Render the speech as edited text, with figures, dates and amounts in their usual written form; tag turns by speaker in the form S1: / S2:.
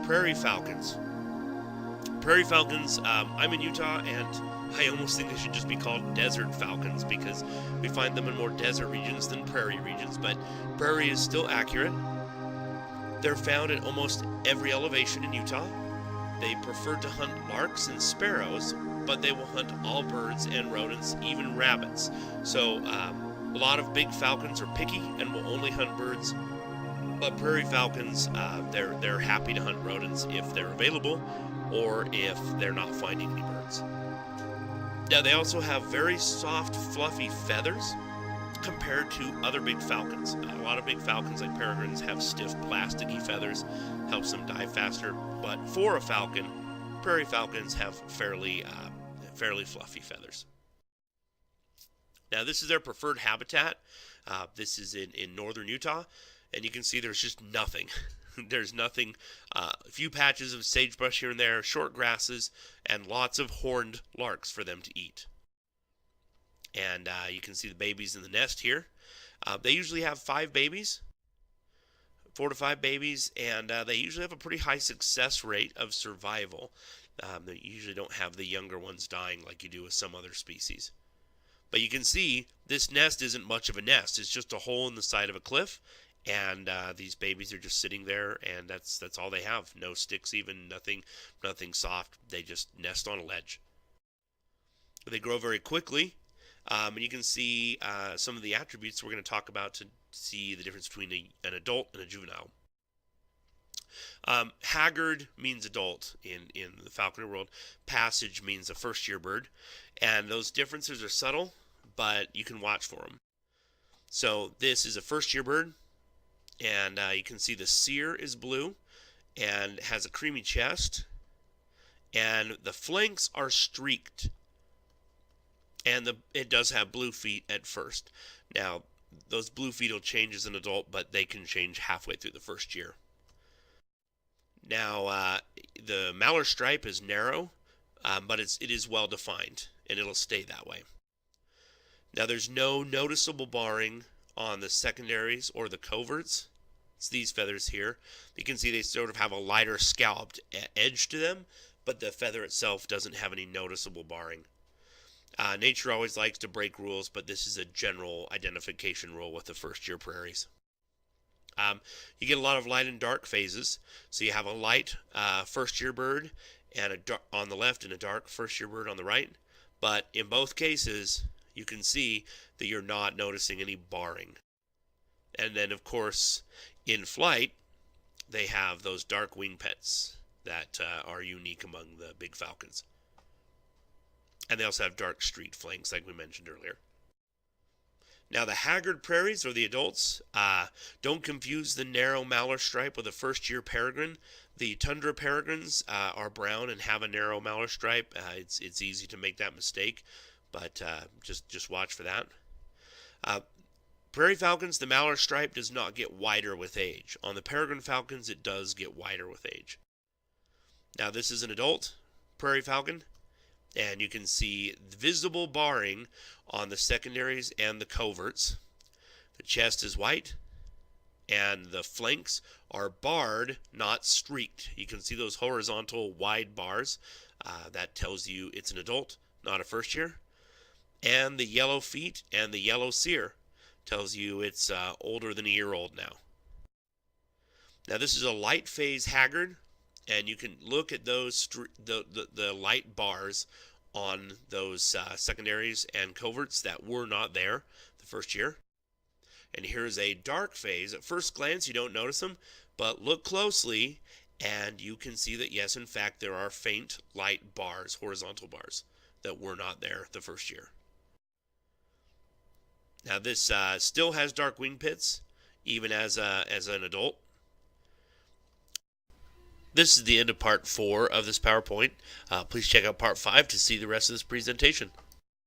S1: Prairie Falcons. Prairie Falcons, I'm in Utah, and I almost think they should just be called desert falcons because we find them in more desert regions than prairie regions, but prairie is still accurate. They're found at almost every elevation in Utah. They prefer to hunt larks and sparrows, but they will hunt all birds and rodents, even rabbits. So a lot of big falcons are picky and will only hunt birds, but prairie falcons, they're happy to hunt rodents if they're available or if they're not finding any birds. Now, they also have very soft, fluffy feathers compared to other big falcons. A lot of big falcons, like peregrines, have stiff, plasticky feathers, helps them dive faster. But for a falcon, prairie falcons have fairly fluffy feathers. Now, this is their preferred habitat. This is in northern Utah, and you can see there's just nothing. There's nothing, a few patches of sagebrush here and there, short grasses, and lots of horned larks for them to eat. And you can see the babies in the nest here. They usually have 5 babies, 4 to 5 babies, and they usually have a pretty high success rate of survival. They usually don't have the younger ones dying like you do with some other species. But you can see this nest isn't much of a nest. It's just a hole in the side of a cliff. And these babies are just sitting there, and that's all they have. No sticks, even nothing soft. They just nest on a ledge. They grow very quickly, and you can see some of the attributes we're going to talk about to see the difference between an adult and a juvenile. Haggard means adult in the falconry world. Passage means a first-year bird, and those differences are subtle, but you can watch for them. So this is a first-year bird. And you can see the cere is blue and has a creamy chest, and the flanks are streaked, and it does have blue feet at first. Now, those blue feet will change as an adult, but they can change halfway through the first year. Now, the mallard stripe is narrow, but it is well defined, and it'll stay that way. Now, there's no noticeable barring on the secondaries or the coverts. It's these feathers here. You can see they sort of have a lighter scalloped edge to them, but the feather itself doesn't have any noticeable barring. Nature always likes to break rules, but this is a general identification rule with the first-year prairies. You get a lot of light and dark phases. So you have a light first-year bird and on the left and a dark first-year bird on the right. But in both cases, you can see that you're not noticing any barring. And then, of course, in flight, they have those dark wing pets that are unique among the big falcons. And they also have dark streaked flanks, like we mentioned earlier. Now, the haggard prairies, or the adults, don't confuse the narrow mallard stripe with a first-year peregrine. The tundra peregrines are brown and have a narrow mallard stripe. It's easy to make that mistake, but just watch for that. Prairie falcons, the mallard stripe does not get wider with age. On the peregrine falcons, it does get wider with age. Now, this is an adult prairie falcon, and you can see visible barring on the secondaries and the coverts. The chest is white, and the flanks are barred, not streaked. You can see those horizontal wide bars. That tells you it's an adult, not a first year. And the yellow feet and the yellow cere tells you it's older than a year old now. Now, this is a light phase haggard, and you can look at those the light bars on those secondaries and coverts that were not there the first year. And here's a dark phase. At first glance, you don't notice them, but look closely, and you can see that, yes, in fact, there are faint light bars, horizontal bars, that were not there the first year. Now, this still has dark wing pits, even as an adult. This is the end of part 4 of this PowerPoint. Please check out part 5 to see the rest of this presentation.